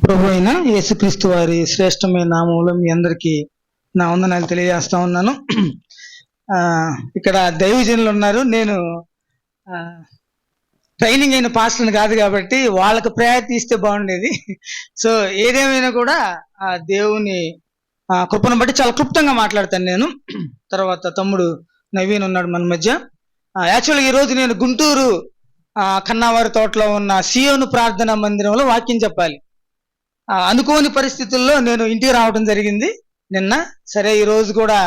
ప్రభు అయిన యేసుక్రీస్తు వారి శ్రేష్టమైన నామంలో మీ అందరికీ నా వందనాలు తెలియజేస్తా ఉన్నాను. ఇక్కడ దైవజనులు ఉన్నారు. నేను ట్రైనింగ్ అయిన పాస్టర్ని కాదు కాబట్టి వాళ్ళకు ప్రయారిటీ ఇస్తే బాగుండేది. సో ఏదేమైనా కూడా ఆ దేవుని కృపను బట్టి చాలా క్లుప్తంగా మాట్లాడతాను నేను. తర్వాత తమ్ముడు నవీన్ ఉన్నాడు మన మధ్య. యాక్చువల్గా ఈరోజు నేను గుంటూరు కన్నావారి తోటలో ఉన్న సియోను ప్రార్థనా మందిరంలో వాక్యం చెప్పాలి. అనుకోని పరిస్థితుల్లో నేను ఇంటికి రావడం జరిగింది నిన్న. సరే ఈరోజు కూడా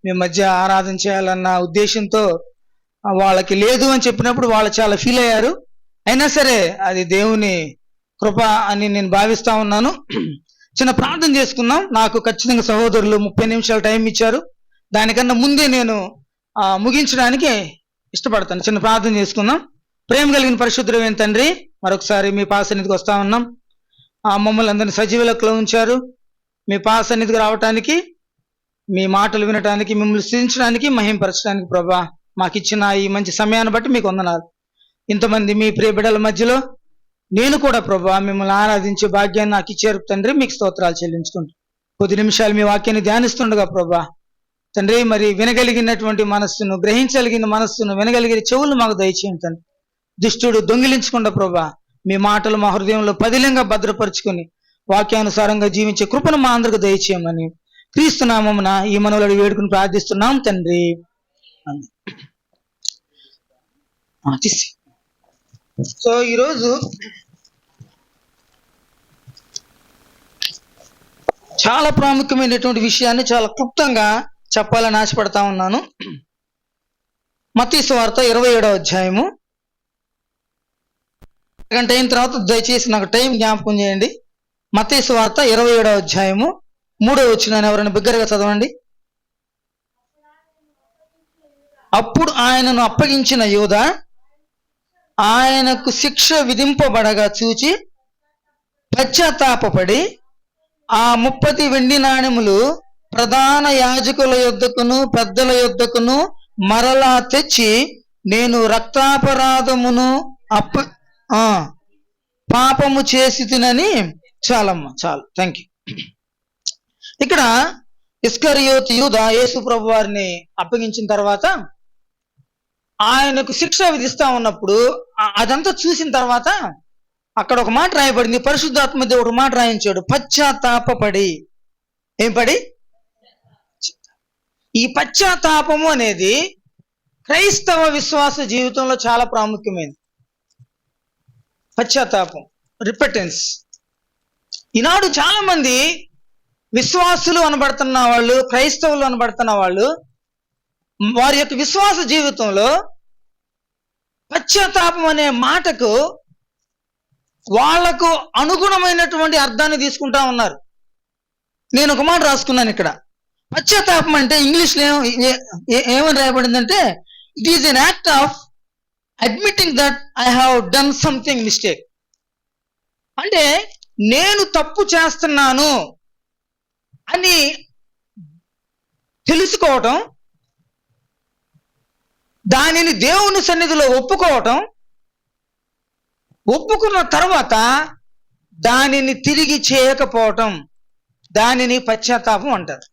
మీ మధ్య ఆరాధన చేయాలన్న ఉద్దేశంతో వాళ్ళకి లేదు అని చెప్పినప్పుడు వాళ్ళు చాలా ఫీల్ అయ్యారు. అయినా సరే అది దేవుని కృప అని నేను భావిస్తా ఉన్నాను. చిన్న ప్రార్థన చేసుకుందాం. నాకు ఖచ్చితంగా సహోదరులు 30 నిమిషాలు టైం ఇచ్చారు. దానికన్నా ముందే నేను ముగించడానికి ఇష్టపడతాను. చిన్న ప్రార్థన చేసుకుందాం. ప్రేమ కలిగిన పరిశుద్ధుడైన తండ్రి, మరొకసారి మీ పాద సన్నిధికి వస్తా ఉన్నాం. మమ్మల్ని అందరినీ సజీవ లెక్కలో ఉంచారు. మీ పాద సన్నిధికి రావటానికి, మీ మాటలు వినటానికి, మిమ్మల్ని స్థుతించడానికి, మహింపరచడానికి ప్రభా మాకు ఇచ్చిన ఈ మంచి సమయాన్ని బట్టి మీకు వందనాలు. ఇంతమంది మీ ప్రియ బిడ్డల మధ్యలో నేను కూడా ప్రభా మిమ్మల్ని ఆరాధించే భాగ్యాన్ని నాకు ఇచ్చారు తండ్రి. మీకు స్తోత్రాలు చెల్లించుకుంటూ కొద్ది నిమిషాలు మీ వాక్యాన్ని ధ్యానిస్తుండగా ప్రభా తండ్రి, మరి వినగలిగినటువంటి మనస్సును, గ్రహించగలిగిన మనస్సును, వినగలిగిన చెవులు మాకు దయచేయండి తండ్రి. దుష్టుడు దొంగిలించకుండా ప్రభా మీ మాటలు మా హృదయంలో పదిలంగా భద్రపరుచుకొని వాక్యానుసారంగా జీవించే కృపను మా అందరికి దయచేయమని క్రీస్తు నామమున ఈ మనవులను వేడుకుని ప్రార్థిస్తున్నాం తండ్రి. సో ఈరోజు చాలా ప్రాముఖ్యమైనటువంటి విషయాన్ని చాలా క్లుప్తంగా చెప్పాలని ఆశపడతా ఉన్నాను. మత్తయి సువార్త 27వ అధ్యాయము. గంట అయిన తర్వాత దయచేసి నాకు టైం జ్ఞాపకం చేయండి. మత్తయి సువార్త 27వ అధ్యాయము 3వ వచనాన్ని ఎవరైనా బిగ్గరగా చదవండి. అప్పుడు ఆయనను అప్పగించిన యూదా ఆయనకు శిక్ష విధింపబడగా చూచి పశ్చాత్తాపపడి ఆ 30 వెండి నాణెములు ప్రధాన యాజకుల యొద్దకును పెద్దల యొద్దకును మరలా తెచ్చి, నేను రక్తాపరాధమును పాపము చేసి తినని. చాలమ్మా, చాలు, థ్యాంక్ యూ. ఇక్కడ ఇస్కరియోతు యూదా యేసు ప్రభు వారిని అప్పగించిన తర్వాత ఆయనకు శిక్ష విధిస్తా ఉన్నప్పుడు అదంతా చూసిన తర్వాత అక్కడ ఒక మాట రాయబడింది. పరిశుద్ధాత్మ దేవుడు మాట రాయించాడు, పశ్చాత్తాపపడి. ఏం పడి? ఈ పశ్చాత్తాపము అనేది క్రైస్తవ విశ్వాస జీవితంలో చాలా ప్రాముఖ్యమైనది. పశ్చాత్తాపం, రిపెటెన్స్. ఈనాడు చాలా మంది విశ్వాసులు అనబడుతున్న వాళ్ళు, క్రైస్తవులు అనబడుతున్న వాళ్ళు వారి యొక్క విశ్వాస జీవితంలో పశ్చాత్తాపం అనే మాటకు వాళ్లకు అనుగుణమైనటువంటి అర్థాన్ని తీసుకుంటా ఉన్నారు. నేను ఒక మాట రాసుకున్నాను ఇక్కడ. పశ్చాత్తాపం అంటే ఇంగ్లీష్లో ఏమని రాయబడిందంటే, it is an act of admitting that I have done something mistake. అంటే నేను తప్పు చేస్తున్నాను అని తెలుసుకోవటం, దానిని దేవుని సన్నిధిలో ఒప్పుకోవటం, ఒప్పుకున్న తర్వాత దానిని తిరిగి చేయకపోవటం, దానిని పశ్చాత్తాపం అంటారు.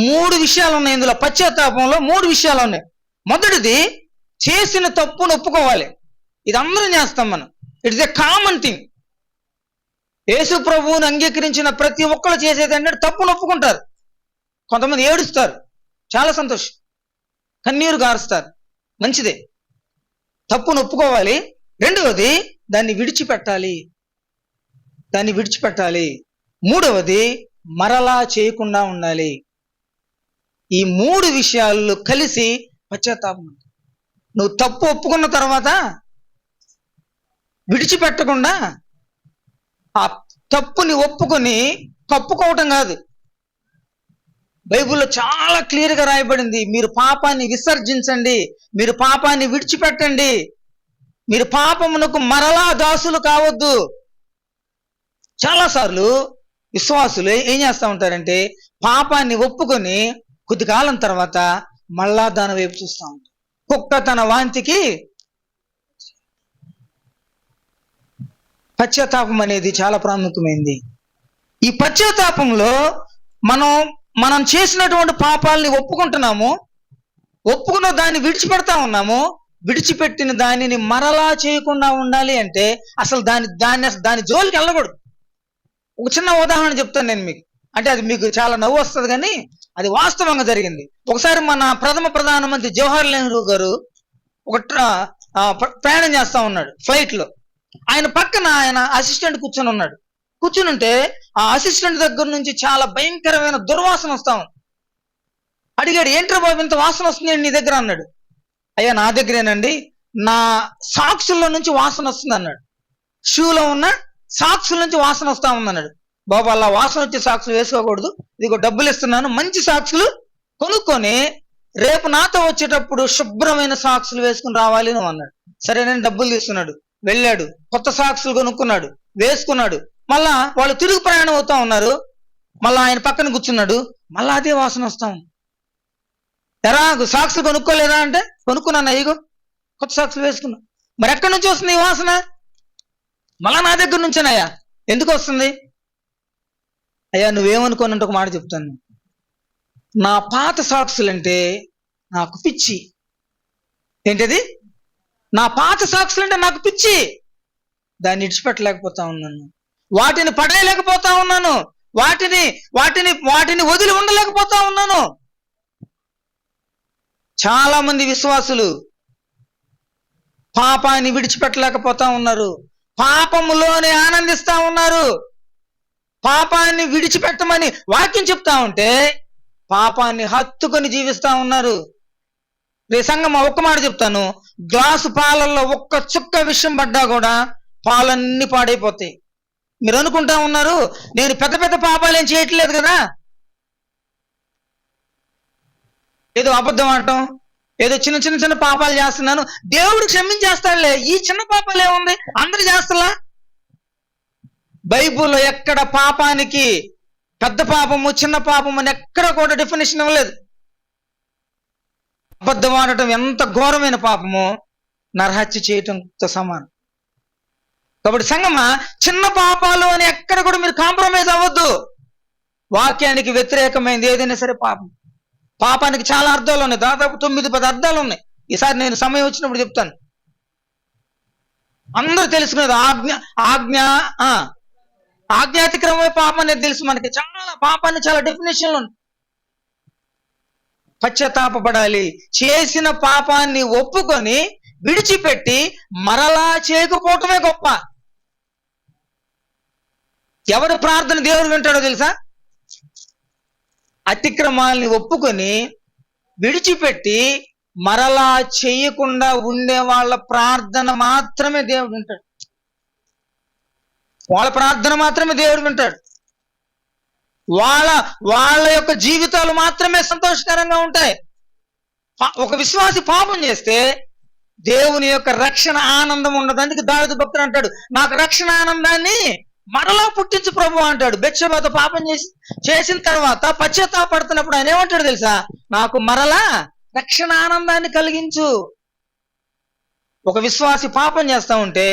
మూడు విషయాలు ఉన్నాయి ఇందులో. పశ్చాత్తాపంలో 3 విషయాలు ఉన్నాయి. మొదటిది, చేసిన తప్పును ఒప్పుకోవాలి. ఇది అందరం చేస్తాం మనం. It's a common thing. Yesu ప్రభువుని అంగీకరించిన ప్రతి ఒక్కరు చేసేది అంటే తప్పును ఒప్పుకుంటారు. కొంతమంది ఏడుస్తారు, చాలా సంతోషం, కన్నీరు గారుస్తారు, మంచిదే. తప్పును ఒప్పుకోవాలి. రెండవది, దాన్ని విడిచిపెట్టాలి. మూడవది, మరలా చేయకుండా ఉండాలి. ఈ 3 విషయాలు కలిసి పశ్చాత్తాపం. నువ్వు తప్పు ఒప్పుకున్న తర్వాత విడిచిపెట్టకుండా ఆ తప్పుని ఒప్పుకొని కప్పుకోవటం కాదు. బైబిల్లో చాలా క్లియర్గా రాయబడింది, మీరు పాపాన్ని విసర్జించండి, మీరు పాపాన్ని విడిచిపెట్టండి, మీరు పాపమునకు మరలా దాసులు కావద్దు. చాలాసార్లు విశ్వాసులు ఏం చేస్తూ ఉంటారంటే, పాపాన్ని ఒప్పుకొని కొద్ది కాలం తర్వాత మళ్ళా దాని వైపు చూస్తూ ఉంటారు. కుక్క తన వాంతికి పశ్చాత్తాపం అనేది చాలా ప్రాముఖ్యమైనది. ఈ పశ్చాత్తాపంలో మనం చేసినటువంటి పాపాలని ఒప్పుకుంటున్నాము, ఒప్పుకున్న దాన్ని విడిచిపెడతా ఉన్నాము. విడిచిపెట్టిన దానిని మరలా చేయకుండా ఉండాలి అంటే అసలు దాని జోలికి వెళ్ళకూడదు. ఒక చిన్న ఉదాహరణ చెప్తాను నేను మీకు. అంటే అది మీకు చాలా నవ్వు వస్తుంది, కానీ అది వాస్తవంగా జరిగింది. ఒకసారి మన ప్రధానమంత్రి జవహర్లాల్ నెహ్రూ గారు ఒక ప్రయాణం చేస్తా ఉన్నాడు ఫ్లైట్ లో. ఆయన పక్కన ఆయన అసిస్టెంట్ కూర్చుని ఉంటే ఆ అసిస్టెంట్ దగ్గర నుంచి చాలా భయంకరమైన దుర్వాసన వస్తా ఉంది. అడిగాడు, ఏంట్రా బాబు ఇంత వాసన వస్తుంది నీ దగ్గర అన్నాడు. అయ్యా నా దగ్గరేనండి, నా సాక్సుల్లో నుంచి వాసన వస్తుంది అన్నాడు. షూలో ఉన్న సాక్సుల నుంచి వాసన వస్తా ఉంది అన్నాడు. బాబు అలా వాసన వచ్చే సాక్సులు వేసుకోకూడదు, ఇదిగో డబ్బులు ఇస్తున్నాను, మంచి సాక్సులు కొనుక్కొని రేపు నాతో వచ్చేటప్పుడు శుభ్రమైన సాక్సులు వేసుకుని రావాలి నువ్వు అన్నాడు. సరేనని డబ్బులు తీసుకున్నాడు, వెళ్ళాడు, కొత్త సాక్సులు కొనుక్కున్నాడు, వేసుకున్నాడు. మళ్ళా వాళ్ళు తిరుగు ప్రయాణం అవుతా ఉన్నారు. మళ్ళా ఆయన పక్కన కూర్చున్నాడు, మళ్ళా అదే వాసన వస్తా ఉంది. ఎరా సాక్సులు కొనుక్కోలేదా అంటే, కొనుక్కున్నాను అయ్యో, కొత్త సాక్సులు వేసుకున్నా. మరి ఎక్కడి నుంచి వస్తుంది ఈ వాసన? మళ్ళా నా దగ్గర నుంచేనయ్యా. ఎందుకు వస్తుంది? అయ్యా నువ్వేమనుకోనంటే ఒక మాట చెప్తాను, నా పాత సాక్సులంటే నాకు పిచ్చి. ఏంటది? నా పాత సాక్సులంటే నాకు పిచ్చి. దాన్ని ఇడిచిపెట్టలేకపోతా ఉన్నాను, వాటిని పడేయలేకపోతా ఉన్నాను, వాటిని వదిలి ఉండలేకపోతా ఉన్నాను. చాలా మంది విశ్వాసులు పాపాన్ని విడిచిపెట్టలేకపోతా ఉన్నారు, పాపములోనే ఆనందిస్తా ఉన్నారు. పాపాన్ని విడిచిపెట్టమని వాక్యం చెప్తా ఉంటే పాపాన్ని హత్తుకొని జీవిస్తా ఉన్నారు. రే సంగమా, ఒక్క మాట చెప్తాను, గ్లాసు పాలల్లో ఒక్క చుక్క విషం పడ్డా కూడా పాలన్నీ పాడైపోతాయి. మీరు అనుకుంటా ఉన్నారు నేను పెద్ద పెద్ద పాపాలు ఏం చేయట్లేదు కదా, ఏదో అబద్ధం ఆడటం, ఏదో చిన్న పాపాలు చేస్తున్నాను, దేవుడు క్షమించేస్తాడులే, ఈ చిన్న పాపాలు ఏముంది, అందరు చేస్తలా. బైబుల్లో ఎక్కడ పాపానికి పెద్ద పాపము చిన్న పాపము అని ఎక్కడ కూడా డెఫినేషన్ ఇవ్వలేదు. అబద్ధం ఆడటం ఎంత ఘోరమైన పాపమో నరహత్య చేయటంతో సమానం. కాబట్టి సంగమా, చిన్న పాపాలు అని ఎక్కడ కూడా మీరు కాంప్రమైజ్ అవ్వద్దు. వాక్యానికి వ్యతిరేకమైంది ఏదైనా సరే పాపం. పాపానికి చాలా అర్థాలు ఉన్నాయి, దాదాపు 9-10 అర్థాలు ఉన్నాయి. ఈసారి నేను సమయం వచ్చినప్పుడు చెప్తాను. అందరూ తెలుసుకునేది ఆజ్ఞాతిక్రమమే పాపం అనేది తెలుసు మనకి. పాపాన్ని చాలా డెఫినేషన్లు ఉన్నాయి. పశ్చాత్తాపపడాలి, చేసిన పాపాన్ని ఒప్పుకొని విడిచిపెట్టి మరలా చేయకపోవటమే గొప్ప. ఎవరు ప్రార్థన దేవుడు వింటాడో తెలుసా? అతిక్రమాల్ని ఒప్పుకొని విడిచిపెట్టి మరలా చేయకుండా ఉండే వాళ్ళ ప్రార్థన మాత్రమే దేవుడు వింటాడు. వాళ్ళ ప్రార్థన మాత్రమే దేవుడు వింటాడు. వాళ్ళ యొక్క జీవితాలు మాత్రమే సంతోషకరంగా ఉంటాయి. ఒక విశ్వాసి పాపం చేస్తే దేవుని యొక్క రక్షణ ఆనందం ఉండదు. అందుకే దావీదు భక్తుడు అంటాడు, నాకు రక్షణ ఆనందాన్ని మరలా పుట్టించు ప్రభు అంటాడు. బెత్షెబతో పాపం చేసిన తర్వాత పశ్చాత్తాపడుతున్నప్పుడు ఆయన ఏమంటాడు తెలుసా? నాకు మరలా రక్షణ ఆనందాన్ని కలిగించు. ఒక విశ్వాసి పాపం చేస్తా ఉంటే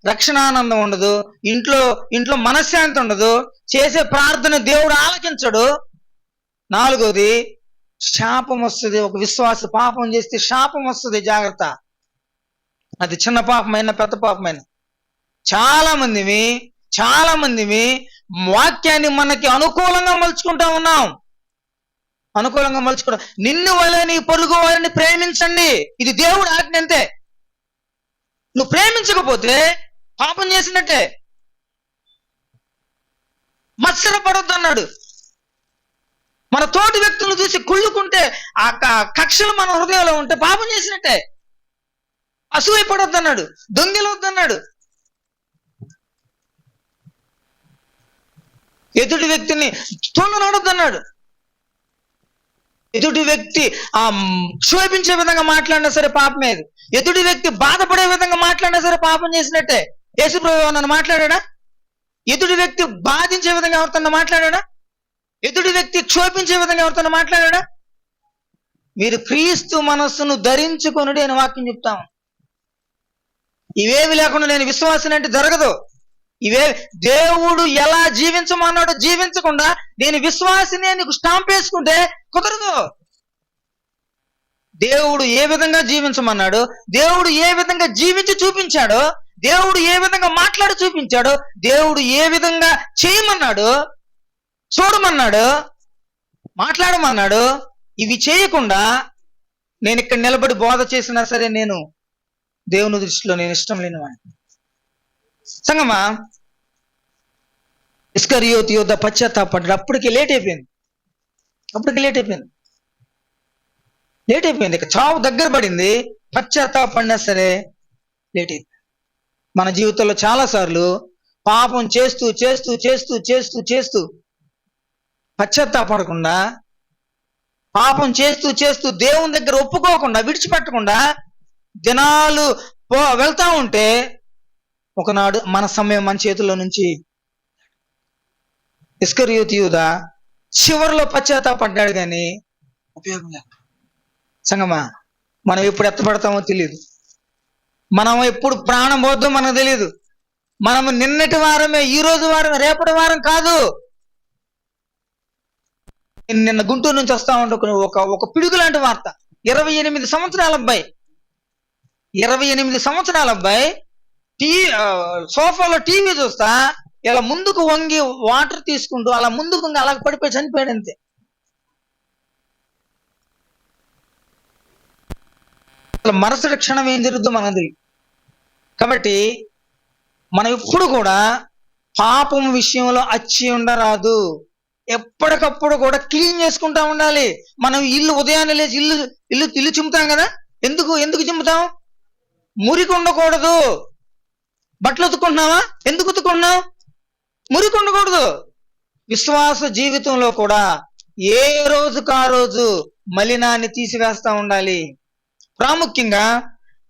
రక్షణ ఆనందం ఉండదు, ఇంట్లో మనశ్శాంతి ఉండదు, చేసే ప్రార్థన దేవుడు ఆలకించడు. 4వది శాపం వస్తుంది. ఒక విశ్వాసి పాపం చేస్తే శాపం వస్తుంది, జాగ్రత్త. అది చిన్న పాపమైనా పెద్ద పాపమైనా. చాలా మందివి వాక్యాన్ని మనకి అనుకూలంగా మలుచుకుంటా ఉన్నాం. నిన్ను వలె నీ పొరుగు వారిని ప్రేమించండి, ఇది దేవుడు ఆజ్ఞ అంతే. నువ్వు ప్రేమించకపోతే పాపం చేసినట్టే. మత్సరపడొద్దు అన్నాడు. మన తోటి వ్యక్తులను చూసి కుళ్ళుకుంటే ఆ కక్షలు మన హృదయంలో ఉంటే పాపం చేసినట్టే. అసూయపడొద్దు అన్నాడు, దొంగిలొద్దన్నాడు. ఎదుటి వ్యక్తిని తొందరనొద్దన్నాడు. ఎదుటి వ్యక్తి క్షోభించే విధంగా మాట్లాడినా సరే పాపమే. ఎదుటి వ్యక్తి బాధపడే విధంగా మాట్లాడినా సరే పాపం చేసినట్టే. యేసుప్రభువు నన్ను మాట్లాడా? ఎదుటి వ్యక్తి బాధించే విధంగా ఎవరితో మాట్లాడా? ఎదుటి వ్యక్తి క్షోభించే విధంగా ఎవరితో మాట్లాడా? మీరు క్రీస్తు మనస్సును ధరించుకొనుడి అని వాక్యం చెప్తాము. ఇవేవి లేకుండా నేను విశ్వాసం అంటే జరగదు. ఇవే దేవుడు ఎలా జీవించమన్నాడో జీవించకుండా నేను విశ్వాసిని అని నీకు స్టాంప్ వేసుకుంటే కుదరదు. దేవుడు ఏ విధంగా జీవించమన్నాడు, దేవుడు ఏ విధంగా జీవించి చూపించాడో, దేవుడు ఏ విధంగా మాట్లాడి చూపించాడో, దేవుడు ఏ విధంగా చేయమన్నాడు, చూడమన్నాడు, మాట్లాడమన్నాడు, ఇవి చేయకుండా నేను ఇక్కడ నిలబడి బోధ చేసినా సరే నేను దేవుని దృష్టిలో నేను ఇష్టం లేనివాడిని. సంగమా, ఇస్కరియోతు యోధ పశ్చాత్తాపడ్డాడు. అప్పటికి లేట్ అయిపోయింది. ఇక చావు దగ్గర పడింది. పశ్చాత్తాపడినా సరే లేట్ అయిపోయింది. మన జీవితంలో చాలాసార్లు పాపం చేస్తూ చేస్తూ చేస్తూ చేస్తూ చేస్తూ పశ్చాత్తాపడకుండా, పాపం చేస్తూ చేస్తూ దేవుని దగ్గర ఒప్పుకోకుండా, విడిచిపెట్టకుండా దినాలు వెళ్తా ఉంటే ఒకనాడు మన సమయం మన చేతుల్లో నుంచి ఇస్కరియోతు యూద చివరిలో పశ్చాత్తాపడ్డాడు, కానీ ఉపయోగం లేదు. సంగమా, మనం ఎప్పుడు ఎత్తపడతామో తెలియదు, మనం ఎప్పుడు ప్రాణం పోద్దో మనకు తెలియదు. మనము నిన్నటి వారమే, ఈ రోజు వారం, రేపటి వారం కాదు. నిన్న గుంటూరు నుంచి వస్తా ఉంటే ఒక పిడుగు లాంటి వార్త. 28 సంవత్సరాల అబ్బాయి సోఫాలో టీవీ చూస్తా ఇలా ముందుకు వంగి వాటర్ తీసుకుంటూ అలా ముందుకు వంగి అలా పడిపోయి చనిపోయాడు అంతే. మరుసటి క్షణం ఏం జరుగుతుందో మనది. కాబట్టి మనం ఎప్పుడు కూడా పాపం విషయంలో అచ్చి ఉండరాదు. ఎప్పటికప్పుడు కూడా క్లీన్ చేసుకుంటా ఉండాలి. మనం ఇల్లు ఉదయాన్నే లేచి ఇల్లు చిమ్ముతాం కదా, ఎందుకు చిమ్ముతాం? మురికి ఉండకూడదు. బట్టలు ఉతుకుంటున్నావా? ఎందుకు ఉతుకుంటున్నావు? మురికి ఉండకూడదు. విశ్వాస జీవితంలో కూడా ఏ రోజుకు ఆ రోజు మలినాన్ని తీసివేస్తా ఉండాలి. ప్రాముఖ్యంగా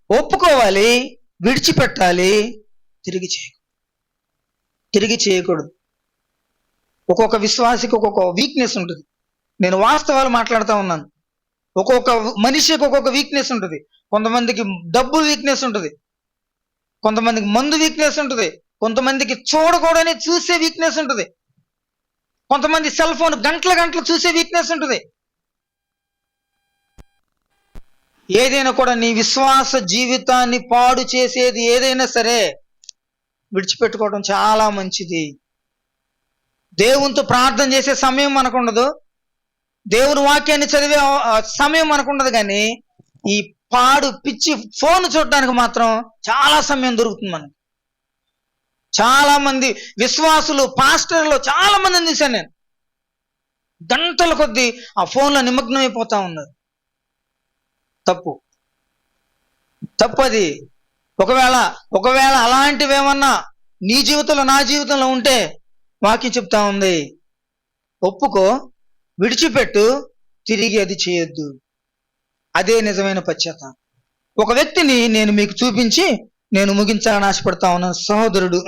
ఒప్పుకోవాలి, విడిచిపెట్టాలి, తిరిగి చేయకూడదు. ఒక్కొక్క విశ్వాసికి ఒక్కొక్క వీక్నెస్ ఉంటుంది. నేను వాస్తవాలు మాట్లాడుతూ ఉన్నాను. ఒక్కొక్క మనిషికి ఒక్కొక్క వీక్నెస్ ఉంటుంది. కొంతమందికి డబ్బు వీక్నెస్ ఉంటుంది, కొంతమందికి మందు వీక్నెస్ ఉంటుంది, కొంతమందికి చూడకూడని చూసే వీక్నెస్ ఉంటుంది, కొంతమంది సెల్ ఫోన్ గంటలు చూసే వీక్నెస్ ఉంటుంది. ఏదైనా కూడా నీ విశ్వాస జీవితాన్ని పాడు చేసేది ఏదైనా సరే విడిచిపెట్టుకోవడం చాలా మంచిది. దేవునితో ప్రార్థన చేసే సమయం మనకు ఉండదు, దేవుని వాక్యాన్ని చదివే సమయం మనకు ఉండదు, కానీ ఈ పాడు పిచ్చి ఫోన్ చూడడానికి మాత్రం చాలా సమయం దొరుకుతుంది మనకి. చాలా మంది విశ్వాసులు, పాస్టర్లు చాలా మందిని చూశాను నేను. గంటల కొద్దీ ఆ ఫోన్లో నిమగ్నం అయిపోతా ఉన్నారు. తప్పు అది. ఒకవేళ అలాంటివి ఏమన్నా నీ జీవితంలో, నా జీవితంలో ఉంటే వాక్యం చెప్తా ఉంది, ఒప్పుకో, విడిచిపెట్టు, తిరిగి అది చేయొద్దు. అదే నిజమైన పశ్చాత్తాపం. ఒక వ్యక్తిని నేను మీకు చూపించి నేను ముగించాలని ఆశపడతా ఉన్నాను. సహోదరుడు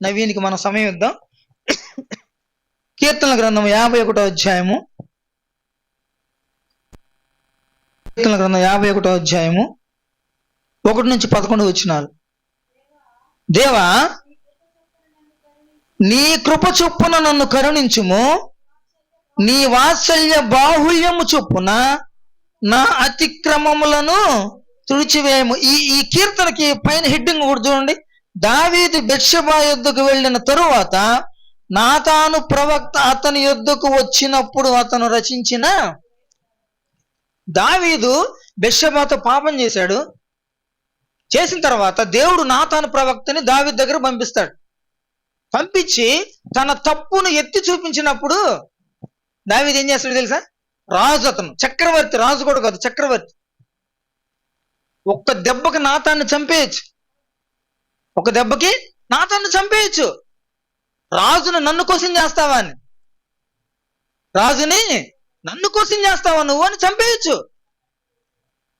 నవీన్కి మనం సమయం ఇద్దాం. కీర్తనల గ్రంథం 51వ అధ్యాయము, 1 నుంచి 11 వచనాలు. దేవా, నీ కృప చొప్పున నన్ను కరుణించుము, నీ వాత్సల్య బాహుళ్యము చొప్పున నా అతిక్రమములను తుడిచివేయము. ఈ కీర్తనకి పైన హెడ్డింగ్ కూడా చూడండి. దావీదు బెత్షెబా యొద్దకు వెళ్ళిన తరువాత నాతాను ప్రవక్త అతని యొద్దకు వచ్చినప్పుడు అతను రచించిన. దావీదు బెత్షెబాతో పాపం చేశాడు. చేసిన తర్వాత దేవుడు నాతాను ప్రవక్తని దావీదు దగ్గర పంపిస్తాడు. పంపించి తన తప్పును ఎత్తి చూపించినప్పుడు దావీదు ఏం చేస్తాడు తెలుసా? రాజు, అతను చక్రవర్తి, రాజు కూడా కాదు, చక్రవర్తి. ఒక్క దెబ్బకి నాతాన్ని చంపేయచ్చు, రాజును నన్ను క్వశ్చన్ చేస్తావా అని, రాజుని నన్ను క్వశ్చన్ చేస్తావా నువ్వు అని చంపేయచ్చు.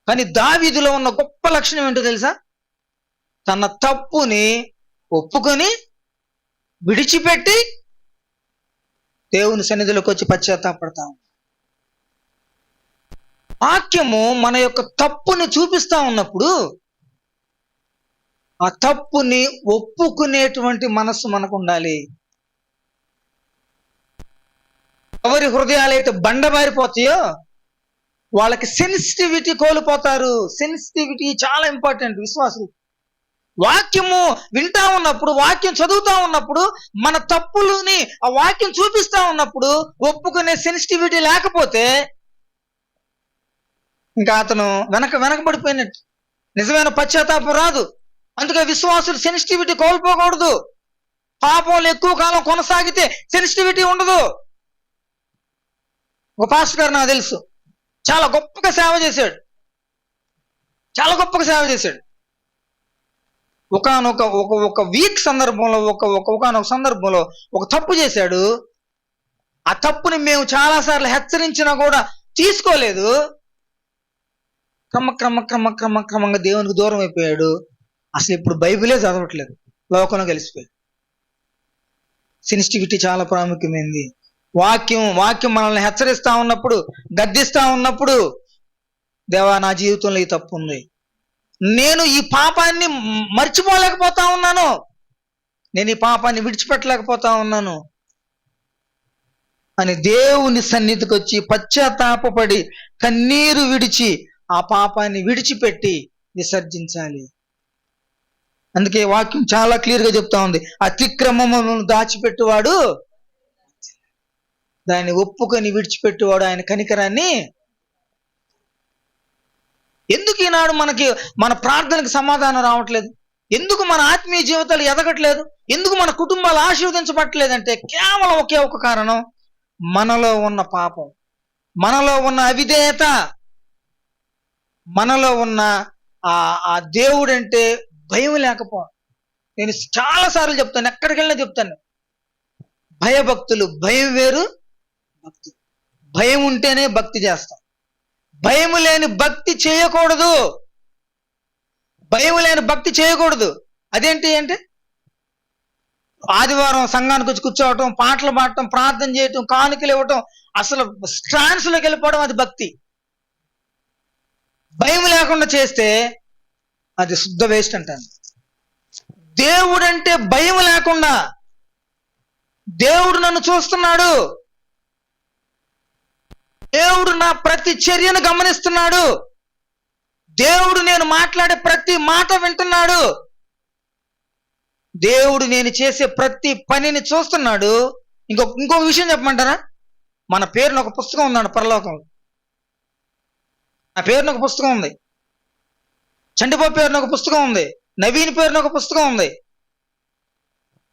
కానీ దావీదులో ఉన్న గొప్ప లక్షణం ఏంటో తెలుసా? తన తప్పుని ఒప్పుకొని విడిచిపెట్టి దేవుని సన్నిధిలోకి వచ్చి పశ్చాత్తాపడతాం. వాక్యము మన యొక్క తప్పుని చూపిస్తా ఉన్నప్పుడు ఆ తప్పుని ఒప్పుకునేటువంటి మనస్సు మనకు ఉండాలి. ఎవరి హృదయాలైతే బండబారిపోతాయో వాళ్ళకి సెన్సిటివిటీ కోల్పోతారు. సెన్సిటివిటీ చాలా ఇంపార్టెంట్ విశ్వాసులు. వాక్యము వింటా ఉన్నప్పుడు, వాక్యం చదువుతా ఉన్నప్పుడు, మన తప్పులని ఆ వాక్యం చూపిస్తా ఉన్నప్పుడు ఒప్పుకునే సెన్సిటివిటీ లేకపోతే ఇంకా అతను వెనకబడిపోయినట్టు. నిజమైన పశ్చాత్తాపం రాదు. అందుకే విశ్వాసులు సెన్సిటివిటీ కోల్పోకూడదు. పాపంలో ఎక్కువ కాలం కొనసాగితే సెన్సిటివిటీ ఉండదు. ఒక పాస్టర్ గారు నాకు తెలుసు, చాలా గొప్పగా సేవ చేశాడు. ఒక వీక్ సందర్భంలో ఒకనొక సందర్భంలో ఒక తప్పు చేశాడు. ఆ తప్పుని మేము చాలాసార్లు హెచ్చరించినా కూడా తీసుకోలేదు. క్రమంగా దేవునికి దూరం అయిపోయాడు. అసలు ఇప్పుడు బైబిలే చదవట్లేదు, లోకంలో కలిసిపోయాడు. సెన్సిటివిటీ చాలా ప్రాముఖ్యమైనది. వాక్యం మనల్ని హెచ్చరిస్తా ఉన్నప్పుడు, గద్దిస్తా ఉన్నప్పుడు, దేవా నా జీవితంలో ఈ తప్పు ఉంది, నేను ఈ పాపాన్ని మర్చిపోలేకపోతా ఉన్నాను, నేను ఈ పాపాన్ని విడిచిపెట్టలేకపోతా ఉన్నాను అని దేవుని సన్నిధికి వచ్చి పశ్చాత్తాపపడి కన్నీరు విడిచి ఆ పాపాన్ని విడిచిపెట్టి విసర్జించాలి. అందుకే వాక్యం చాలా క్లియర్గా చెప్తా ఉంది, అతిక్రమమును దాచిపెట్టువాడు దాన్ని ఒప్పుకొని విడిచిపెట్టువాడు ఆయన కనికరాన్ని. ఎందుకు ఈనాడు మన ప్రార్థనకు సమాధానం రావట్లేదు? ఎందుకు మన ఆత్మీయ జీవితాలు ఎదగట్లేదు? ఎందుకు మన కుటుంబాలు ఆశీర్వదించబట్టలేదంటే కేవలం ఒకే ఒక కారణం, మనలో ఉన్న పాపం, మనలో ఉన్న అవిధేయత, మనలో ఉన్న ఆ దేవుడంటే భయం లేకపోవడం. నేను చాలాసార్లు చెప్తాను, ఎక్కడికి వెళ్ళినా చెప్తాను, భయభక్తులు. భయం వేరు, భక్తి. భయం ఉంటేనే భక్తి చేస్తాం. భయం లేని భక్తి చేయకూడదు. అదేంటి అంటే ఆదివారం సంఘానికి వచ్చి కూర్చోవటం, పాటలు పాడటం, ప్రార్థన చేయటం, కానుకలు ఇవ్వటం, అసలు ట్రాన్స్లోకి వెళ్ళిపోవడం, అది భక్తి. భయం లేకుండా చేస్తే అది శుద్ధ వేస్ట్ అంటాను. దేవుడంటే భయం లేకుండా, దేవుడు నన్ను చూస్తున్నాడు, దేవుడు నా ప్రతి చర్యను గమనిస్తున్నాడు, దేవుడు నేను మాట్లాడే ప్రతి మాట వింటున్నాడు, దేవుడు నేను చేసే ప్రతి పనిని చూస్తున్నాడు. ఇంకొక విషయం చెప్పమంటారా? మన పేరున ఒక పుస్తకం ఉన్నాడు పరలోకంలో. నా పేరున ఒక పుస్తకం ఉంది, చండిబాబు పేరున ఒక పుస్తకం ఉంది, నవీన్ పేరున ఒక పుస్తకం ఉంది.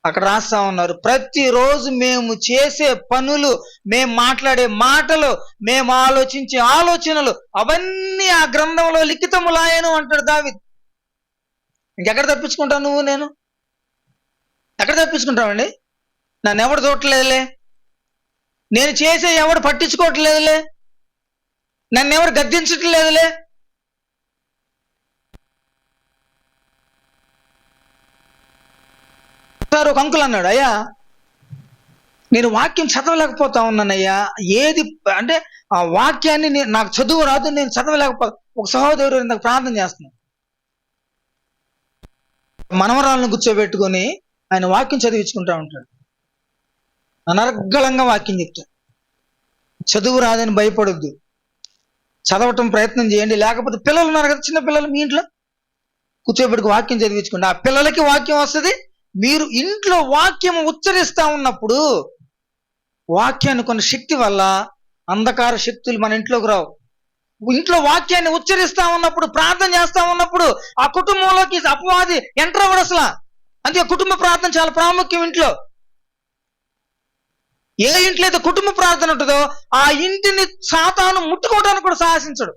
అక్కడ రాస్తా ఉన్నారు, ప్రతిరోజు మేము చేసే పనులు, మేము మాట్లాడే మాటలు, మేము ఆలోచించే ఆలోచనలు అవన్నీ ఆ గ్రంథంలో లిఖితములాయను అంటాడు దావీదు. ఇంకెక్కడ తప్పించుకుంటావు నువ్వు, నేను ఎక్కడ తప్పించుకుంటావండి? నన్ను ఎవడు చూడట్లేదులే, నేను చేసే ఎవడు పట్టించుకోవట్లేదులే, నన్ను ఎవరు గద్దించట్లేదులే. ఒక అంకుల్ అన్నాడు, అయ్యా నేను వాక్యం చదవలేకపోతా ఉన్నానయ్యా, ఏది అంటే ఆ వాక్యాన్ని నాకు చదువు రాదు, నేను చదవలేకపోతా. ఒక సహోదరుడు ఇంతకు ప్రార్థన చేస్తున్నాను, మనవరాలను కూర్చోబెట్టుకొని ఆయన వాక్యం చదివించుకుంటా ఉంటాడు. అనర్గళంగా వాక్యం చెప్తాడు. చదువు రాదని భయపడొద్దు, చదవటం ప్రయత్నం చేయండి. లేకపోతే పిల్లలు ఉన్నారు కదా, చిన్న పిల్లలు, మీ ఇంట్లో కూర్చోబెట్టుకు వాక్యం చదివించుకోండి. ఆ పిల్లలకి వాక్యం వస్తుంది. మీరు ఇంట్లో వాక్యం ఉచ్చరిస్తా ఉన్నప్పుడు వాక్యాన్ని కొన్ని శక్తి వల్ల అంధకార శక్తులు మన ఇంట్లోకి రావు. ఇంట్లో వాక్యాన్ని ఉచ్చరిస్తా ఉన్నప్పుడు, ప్రార్థన చేస్తా ఉన్నప్పుడు ఆ కుటుంబంలోకి అపవాది ఎంటర్ అవ్వడు అసలు. అందుకే కుటుంబ ప్రార్థన చాలా ప్రాముఖ్యం. ఇంట్లో ఏ ఇంట్లో అయితే కుటుంబ ప్రార్థన ఉంటుందో ఆ ఇంటిని సాతాను ముట్టుకోవడానికి కూడా సాహసించడు.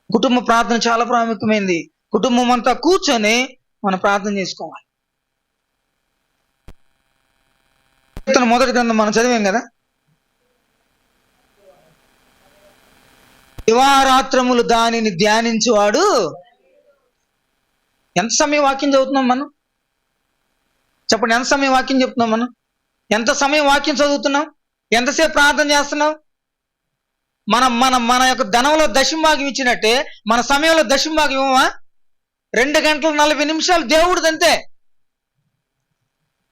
కుటుంబ ప్రార్థన చాలా ప్రాముఖ్యమైనది. కుటుంబం అంతా కూర్చొని మనం ప్రార్థన చేసుకోవాలి. మొదటి గ్రంథం మనం చదివాం కదా, దివారాత్రములు దానిని ధ్యానించువాడు. ఎంత సమయం వాక్యం చదువుతున్నాం మనం? చెప్పండి, ఎంత సమయం వాక్యం చెప్తున్నాం మనం? ఎంత సమయం వాక్యం చదువుతున్నాం? ఎంతసేపు ప్రార్థన చేస్తున్నాం? మన మన మన యొక్క ధనంలో దశమభాగం ఇచ్చినట్టే మన సమయంలో దశమభాగం ఇవ్వమా? 2 గంటల 40 నిమిషాలు దేవుడిది అంతే.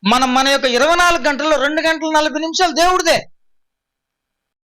మన యొక్క 24 గంటల్లో 2 గంటల 40 నిమిషాలు దేవుడిదే.